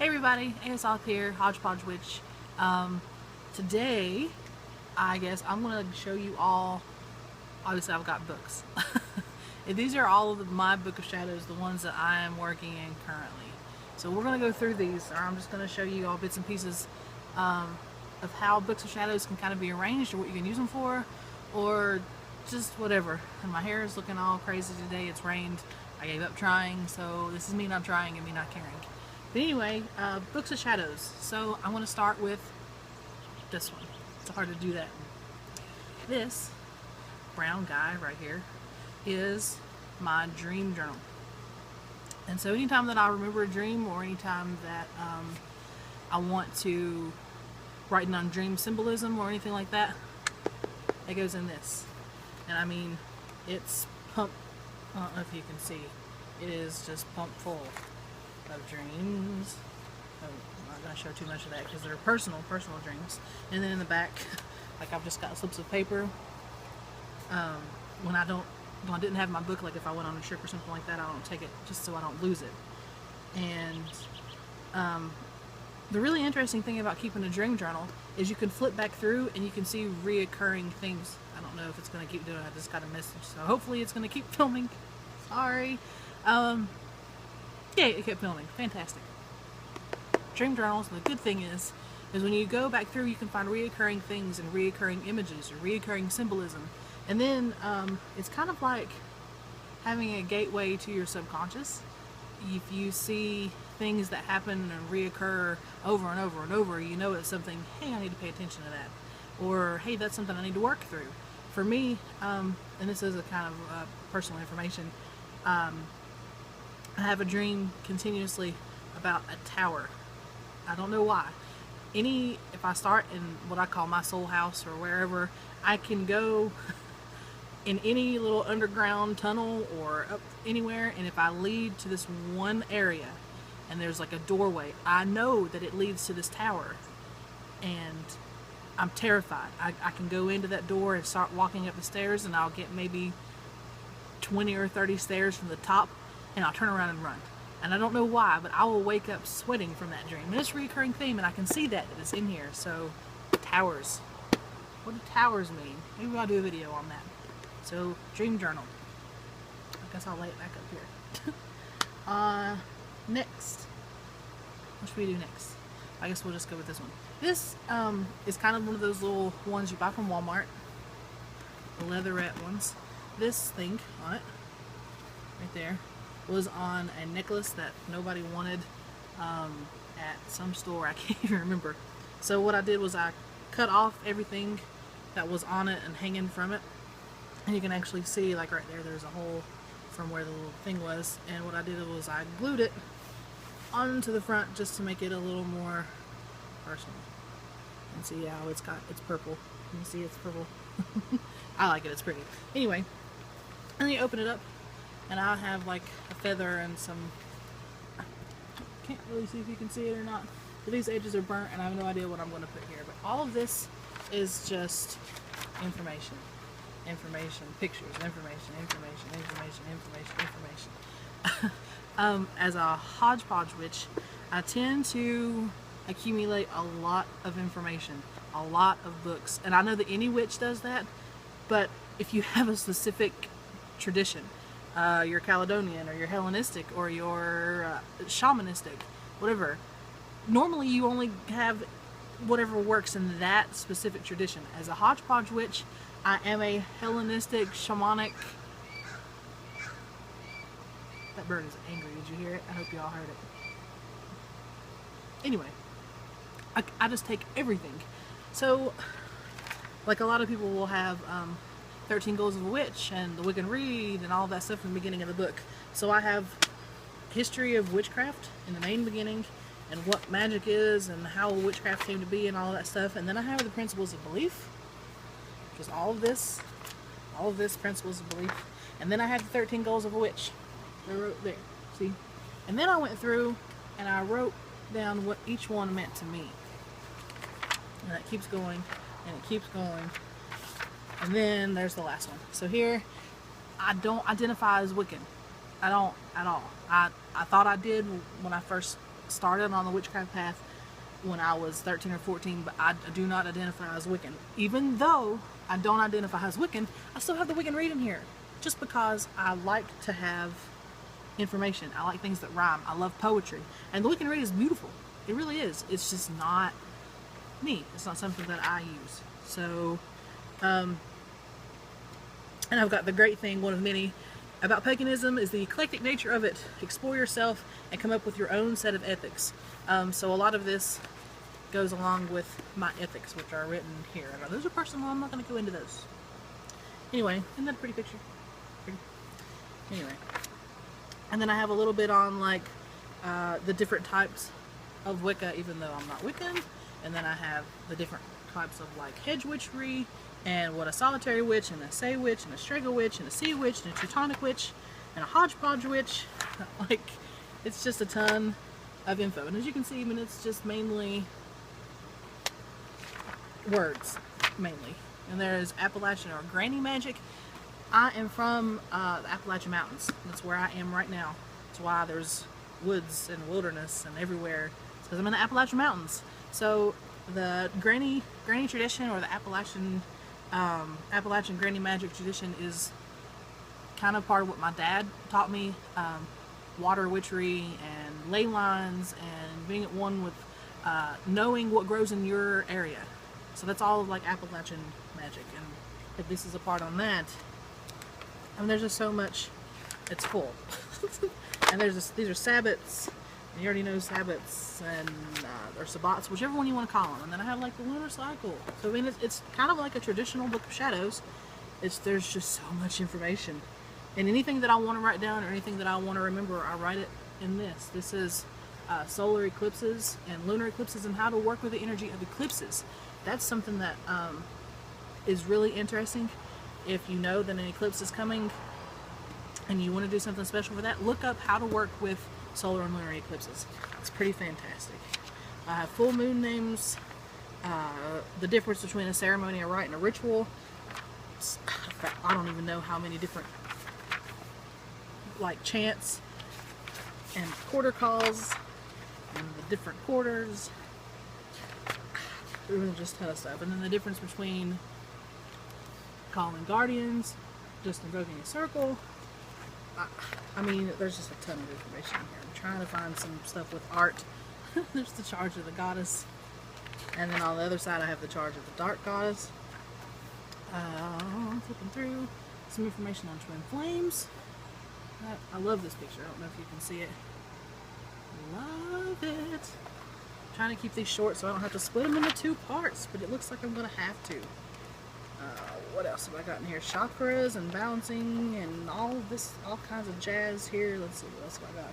everybody, ASL here, Hodgepodge Witch. Today, I guess I'm going to show you all, obviously I've got books. These are all of my Book of Shadows, the ones that I am working in currently. So we're going to go through these, or I'm just going to show you all bits and pieces of how Books of Shadows can kind of be arranged, or what you can use them for, or just whatever. And my hair is looking all crazy today. It's rained. I gave up trying, so this is me not trying and me not caring. But anyway, Books of Shadows. So I'm going to start with this one. It's hard to do that. This brown guy right here is my dream journal. And so anytime that I remember a dream, or anytime that I want to write down dream symbolism or anything like that, it goes in this. And I mean, it's pumped. I don't know if you can see. It is just pumped full of dreams. Oh, I'm not going to show too much of that because they're personal dreams. And then in the back, like, I've just got slips of paper. When I didn't have my book, like if I went on a trip or something like that, I don't take it just so I don't lose it. And the really interesting thing about keeping a dream journal is you can flip back through and you can see reoccurring things. I don't know if it's going to keep doing it. I just got a message, so hopefully it's going to keep filming. Sorry. Yeah, it kept filming. Fantastic. Dream journals, the good thing is when you go back through, you can find reoccurring things and reoccurring images or reoccurring symbolism. And then it's kind of like having a gateway to your subconscious. If you see things that happen and reoccur over and over and over, you know it's something, hey, I need to pay attention to that. Or, hey, that's something I need to work through. For me, and this is a kind of personal information, I have a dream continuously about a tower. I don't know why. If I start in what I call my soul house or wherever, I can go in any little underground tunnel or up anywhere, and if I lead to this one area and there's like a doorway, I know that it leads to this tower, and I'm terrified. I can go into that door and start walking up the stairs, and I'll get maybe 20 or 30 stairs from the top, and I'll turn around and run. And I don't know why, but I will wake up sweating from that dream. And it's a recurring theme, and I can see that it's in here. So, towers. What do towers mean? Maybe I'll do a video on that. So, dream journal. I guess I'll lay it back up here. Next. What should we do next? I guess we'll just go with this one. This is kind of one of those little ones you buy from Walmart. The leatherette ones. This thing on it, right there, was on a necklace that nobody wanted at some store. I can't even remember. So what I did was I cut off everything that was on it and hanging from it. And you can actually see, like right there, there's a hole from where the little thing was. And what I did was I glued it onto the front just to make it a little more personal. And see how it's purple. You can see it's purple. I like it, it's pretty. Anyway, and then you open it up, and I have like a feather and some, can't really see if you can see it or not, but these edges are burnt and I have no idea what I'm going to put here. But all of this is just information, pictures, information. As a hodgepodge witch, I tend to accumulate a lot of information, a lot of books, and I know that any witch does that, but if you have a specific tradition, you're Caledonian or you're Hellenistic or you're shamanistic, whatever, normally you only have whatever works in that specific tradition. As a hodgepodge witch, I am a Hellenistic, shamanic. That bird is angry. Did you hear it? I hope you all heard it. Anyway, I just take everything. So, like a lot of people will have 13 Goals of a Witch and the Wiccan Read and all that stuff in the beginning of the book. So I have history of witchcraft in the main beginning, and what magic is and how witchcraft came to be and all that stuff. And then I have the principles of belief, which is all of this principles of belief. And then I have the 13 Goals of a Witch. I wrote there, see? And then I went through and I wrote down what each one meant to me. And it keeps going and it keeps going. And then there's the last one. So here, I don't identify as Wiccan. I don't at all. I thought I did when I first started on the witchcraft path when I was 13 or 14, but I do not identify as Wiccan. Even though I don't identify as Wiccan, I still have the Wiccan read in here, just because I like to have information. I like things that rhyme. I love poetry, and the Wiccan read is beautiful. It really is. It's just not me. It's not something that I use. So, and I've got the great thing, one of many, about paganism is the eclectic nature of it. Explore yourself and come up with your own set of ethics. So a lot of this goes along with my ethics, which are written here. Now, those are personal. I'm not going to go into those. Anyway, isn't that a pretty picture? Pretty. Anyway. And then I have a little bit on, like, the different types of Wicca, even though I'm not Wiccan. And then I have the different types of, like, hedge witchery, and what a solitary witch, and a say witch, and a strega witch, and a sea witch, and a Teutonic witch, and a hodgepodge witch. Like, it's just a ton of info. And as you can see, I mean, it's just mainly words, mainly. And there is Appalachian or granny magic. I am from the Appalachian Mountains. That's where I am right now. That's why there's woods and wilderness and everywhere. It's because I'm in the Appalachian Mountains. So the granny tradition, or the Appalachian granny magic tradition, is kind of part of what my dad taught me. Water witchery and ley lines and being at one with knowing what grows in your area. So that's all of, like, Appalachian magic, and if this is a part on that, I mean, there's just so much. It's full. And there's this, these are sabbats, and you already know sabbats, and or sabbats, whichever one you want to call them. And then I have, like, the lunar cycle. So I mean, it's kind of like a traditional book of shadows. There's just so much information, and anything that I want to write down or anything that I want to remember, I write it in this. This is solar eclipses and lunar eclipses and how to work with the energy of eclipses. That's something that is really interesting. If you know that an eclipse is coming and you want to do something special for that, look up how to work with solar and lunar eclipses. It's pretty fantastic. I have full moon names, the difference between a ceremony, a rite, and a ritual. I don't even know how many different, like, chants and quarter calls and the different quarters. There's just a ton of stuff. And then the difference between calling guardians, just invoking a circle. I mean, there's just a ton of information here. I'm trying to find some stuff with art. There's the charge of the goddess. And then on the other side I have the charge of the dark goddess. I'm flipping through some information on twin flames. I love this picture. I don't know if you can see it. Love it. I'm trying to keep these short so I don't have to split them into two parts, but it looks like I'm going to have to. What else have I got in here? Chakras and balancing and all kinds of jazz here. Let's see, what else have I got?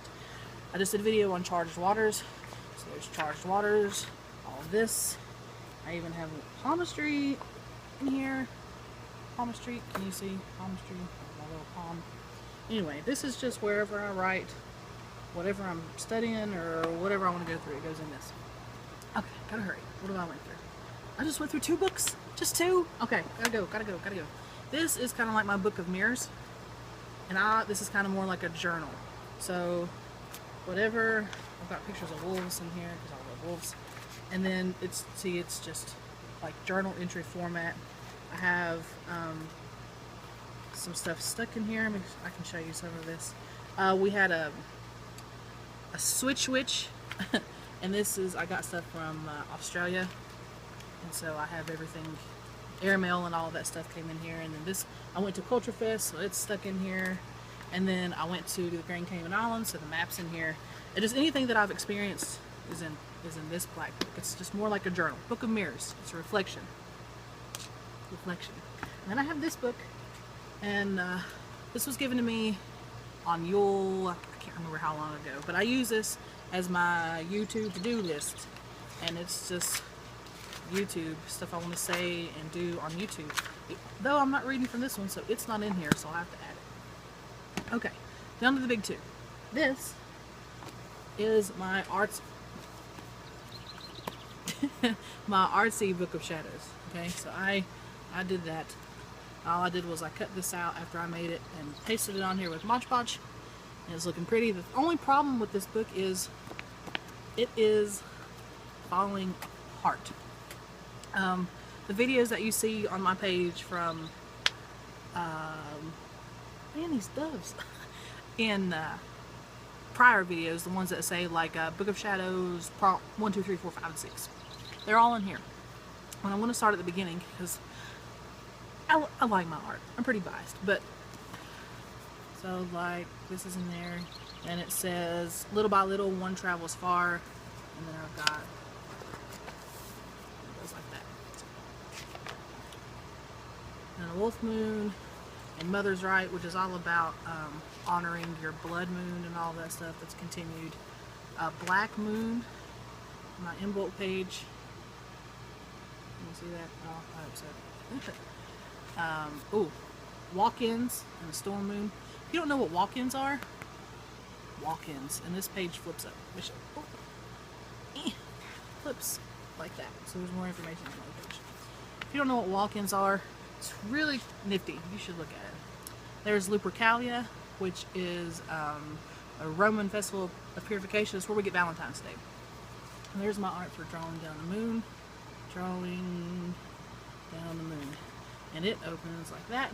I just did a video on charged waters. So there's charged waters, all of this. I even have palmistry in here. Palmistry, can you see palmistry? My little palm. Anyway, this is just wherever I write, whatever I'm studying or whatever I want to go through, it goes in this. Okay, gotta hurry. What did I went through? I just went through 2 books. Just 2? Okay, gotta go. This is kind of like my book of mirrors. And this is kind of more like a journal. So, whatever, I've got pictures of wolves in here, because I love wolves. And then, it's just like journal entry format. I have some stuff stuck in here. I can show you some of this. We had a switch witch. And this is, I got stuff from Australia. And so I have everything, airmail and all of that stuff came in here. And then this, I went to Culture Fest, so it's stuck in here. And then I went to the Grand Cayman Islands, so the map's in here. And just anything that I've experienced is in this black book. It's just more like a journal, book of mirrors. It's a reflection. And then I have this book, and this was given to me on Yule. I can't remember how long ago, but I use this as my YouTube to-do list, and it's just YouTube stuff I want to say and do on YouTube. Though I'm not reading from this one, so it's not in here, so I'll have to add it. Okay, down to the big 2. This is my my artsy book of shadows. Okay, so I did that. All I did was I cut this out after I made it and pasted it on here with hodgepodge, and it's looking pretty. The only problem with this book is it is falling apart. The videos that you see on my page from, man, these doves, in prior videos, the ones that say like Book of Shadows, prompt 1, 2, 3, 4, 5, and 6, they're all in here. And I want to start at the beginning because I like my art. I'm pretty biased, but so like this is in there, and it says little by little one travels far, and then I've got it goes like that. And a wolf moon, and Mother's Right, which is all about honoring your blood moon and all that stuff. That's continued. Black moon, my in bulk page. Can you see that? Oh, I hope so. Oh, walk-ins and the storm moon. If you don't know what walk-ins are, walk-ins, and this page flips up. Flips like that. So there's more information on the page. If you don't know what walk-ins are, it's really nifty. You should look at it. There's Lupercalia, which is a Roman festival of purification. It's where we get Valentine's Day. And there's my art for drawing down the moon. Drawing down the moon. And it opens like that,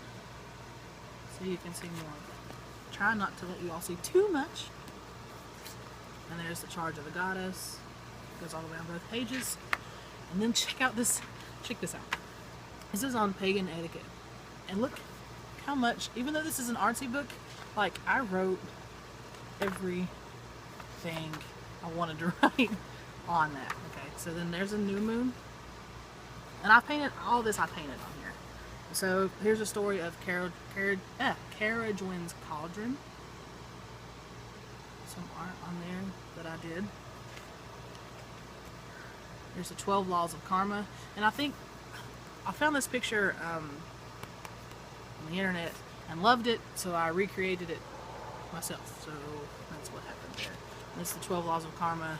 so you can see more of it. Try not to let you all see too much. And there's the Charge of the Goddess. It goes all the way on both pages. And then check this out. This is on pagan etiquette. And look how much, even though this is an artsy book, like I wrote everything I wanted to write on that. Okay, so then there's a new moon. And I painted all this, I painted on here. So here's a story of Carriagewin's Cauldron. Some art on there that I did. There's the 12 Laws of Karma. And I think I found this picture on the internet and loved it, so I recreated it myself. So that's what happened there. That's the 12 Laws of Karma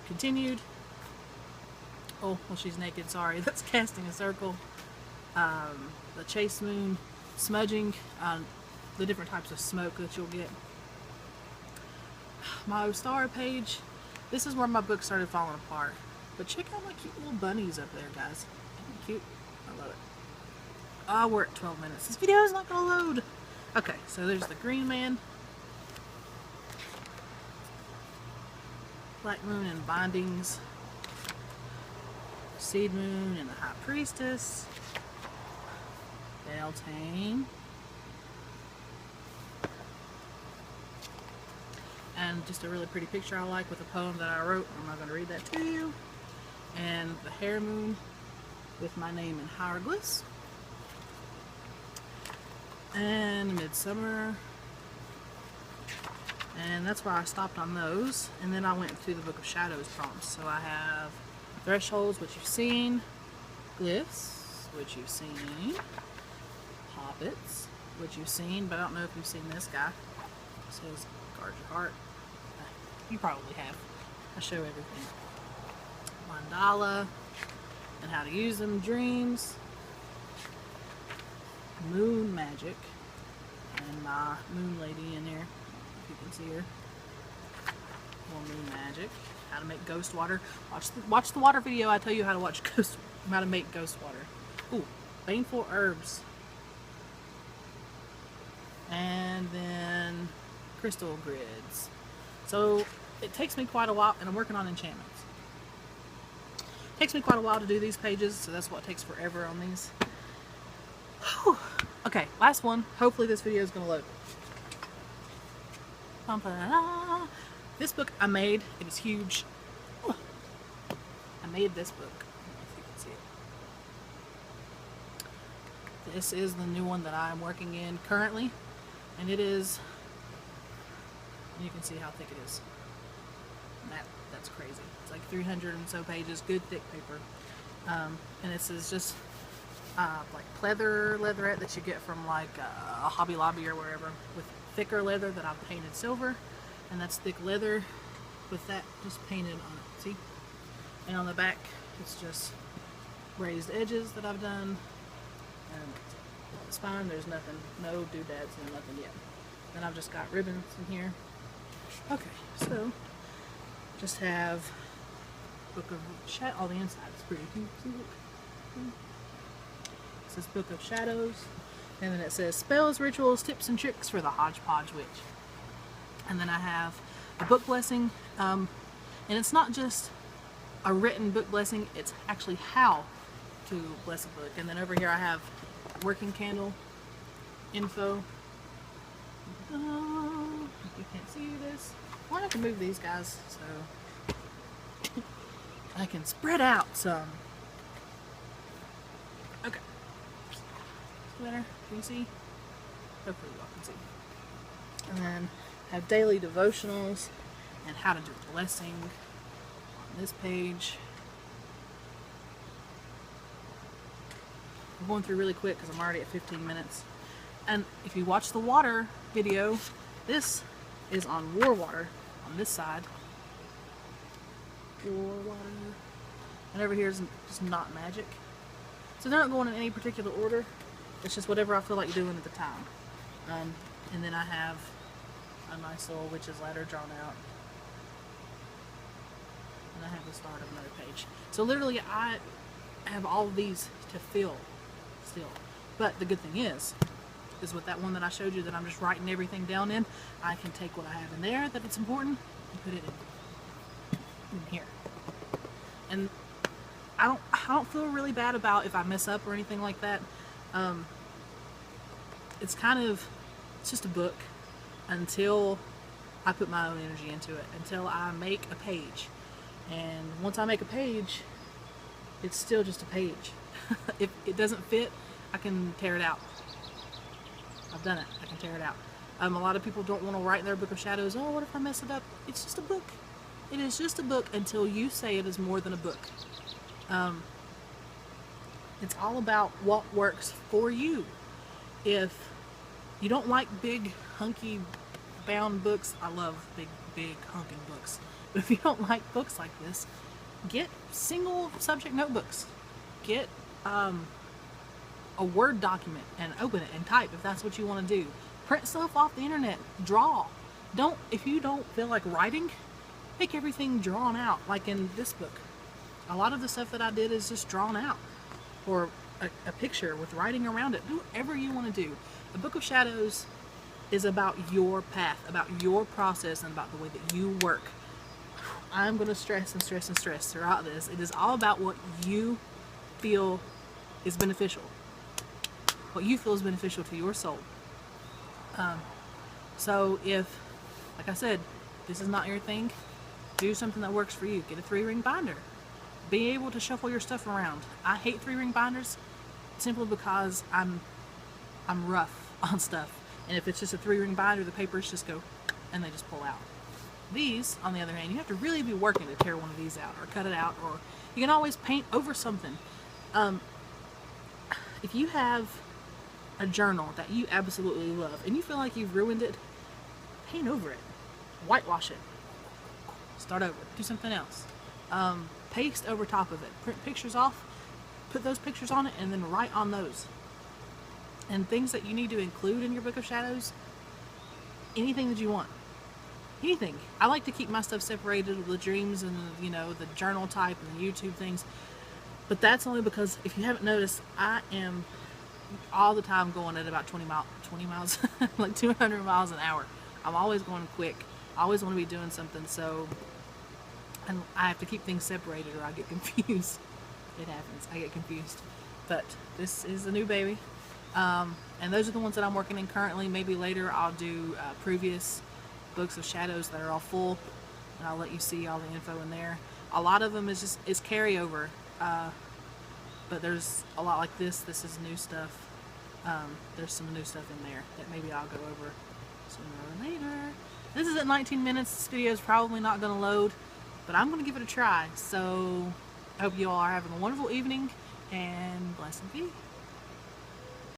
continued. Oh, well, she's naked, sorry. That's Casting a Circle. The Chase Moon, smudging, the different types of smoke that you'll get. My Ostara page, this is where my book started falling apart. But check out my cute little bunnies up there, guys. Isn't it cute? I love it. Oh, we're at 12 minutes. This video is not going to load. Okay, so there's the Green Man. Black Moon and Bindings. Seed Moon and the High Priestess. Beltane. And just a really pretty picture I like with a poem that I wrote. I'm not going to read that to you. And the Hare Moon with my name in hieroglyphs. And Midsummer. And that's where I stopped on those. And then I went through the Book of Shadows prompts. So I have Thresholds, which you've seen. Glyphs, which you've seen. Hobbits, which you've seen, but I don't know if you've seen this guy. It says, guard your heart. You probably have. I show everything. Mandala, and how to use them. Dreams. Moon Magic. And my Moon Lady in there, if you can see her. More Moon Magic. How to make ghost water. Watch the water video. I tell you how to how to make ghost water. Ooh, Baneful Herbs. And then crystal grids. So it takes me quite a while, and I'm working on enchantments. It takes me quite a while to do these pages, so that's what takes forever on these. Whew. Okay, last one. Hopefully this video is going to load. This book I made, it was huge. I made this book. I don't know if you can see it. This is the new one that I'm working in currently, and it is, you can see how thick it is. And that's crazy. It's like 300 and so pages, good thick paper. And this is just like leatherette that you get from like a Hobby Lobby or wherever, with thicker leather that I've painted silver. And that's thick leather with that just painted on it, see? And on the back, it's just raised edges that I've done. And the spine, there's nothing, no doodads, no nothing yet. Then I've just got ribbons in here. Okay, so just have Book of Shadows. Oh, the inside is pretty. Can you see it? It says Book of Shadows. And then it says Spells, Rituals, Tips, and Tricks for the Hodgepodge Witch. And then I have a book blessing. And it's not just a written book blessing, it's actually how to bless a book. And then over here I have working candle info. You can't see this. Well, I have to move these guys so I can spread out some. Okay. Better? Can you see? Hopefully you all can see. And then have daily devotionals and how to do blessing on this page. I'm going through really quick because I'm already at 15 minutes. And if you watch the water video, this is on war water on this side. War water. And over here is just not magic. So they're not going in any particular order. It's just whatever I feel like doing at the time. And then I have a nice little witch's ladder drawn out. And I have the start of another page. So literally I have all of these to fill still. But the good thing is with that one that I showed you that I'm just writing everything down in, I can take what I have in there that it's important and put it in here. And I don't feel really bad about if I mess up or anything like that. It's just a book until I put my own energy into it, until I make a page. And once I make a page, it's still just a page. If it doesn't fit, I can tear it out. I've done it. I can tear it out. A lot of people don't want to write in their Book of Shadows, oh, what if I mess it up? It's just a book. It is just a book until you say it is more than a book. It's all about what works for you. If you don't like big, hunky, bound books, I love big, hunking books. But if you don't like books like this, get single subject notebooks. Get a Word document and open it and type if that's what you want to do. Print stuff off the internet. Draw. If you don't feel like writing, make everything drawn out, like in this book. A lot of the stuff that I did is just drawn out, or a picture with writing around it. Do whatever you want to do. The Book of Shadows is about your path, about your process, and about the way that you work. I'm going to stress and stress and stress throughout this. It is all about what you feel is beneficial. What you feel is beneficial to your soul. So if, like I said, this is not your thing, do something that works for you. Get a 3-ring binder. Be able to shuffle your stuff around. I hate 3-ring binders simply because I'm rough on stuff. And if it's just a 3-ring binder, the papers just go and they just pull out. These, on the other hand, you have to really be working to tear one of these out or cut it out, or you can always paint over something. If you have a journal that you absolutely love and you feel like you've ruined it, paint over it. Whitewash it. Start over. Do something else. Paste over top of it. Print pictures off. Put those pictures on it and then write on those. And things that you need to include in your Book of Shadows, anything that you want. Anything. I like to keep my stuff separated, the dreams and the journal type and the YouTube things. But that's only because, if you haven't noticed, I am all the time going at about 20 miles, like 200 miles an hour. I'm always going quick. I always want to be doing something, so and I have to keep things separated or I get confused. It happens. I get confused. But this is the new baby. And those are the ones that I'm working in currently. Maybe later I'll do previous Books of Shadows that are all full, and I'll let you see all the info in there. A lot of them is carryover. But there's a lot like this. This is new stuff. There's some new stuff in there that maybe I'll go over sooner or later. This is at 19 minutes. This video is probably not going to load, but I'm going to give it a try. So I hope you all are having a wonderful evening, and bless and peace.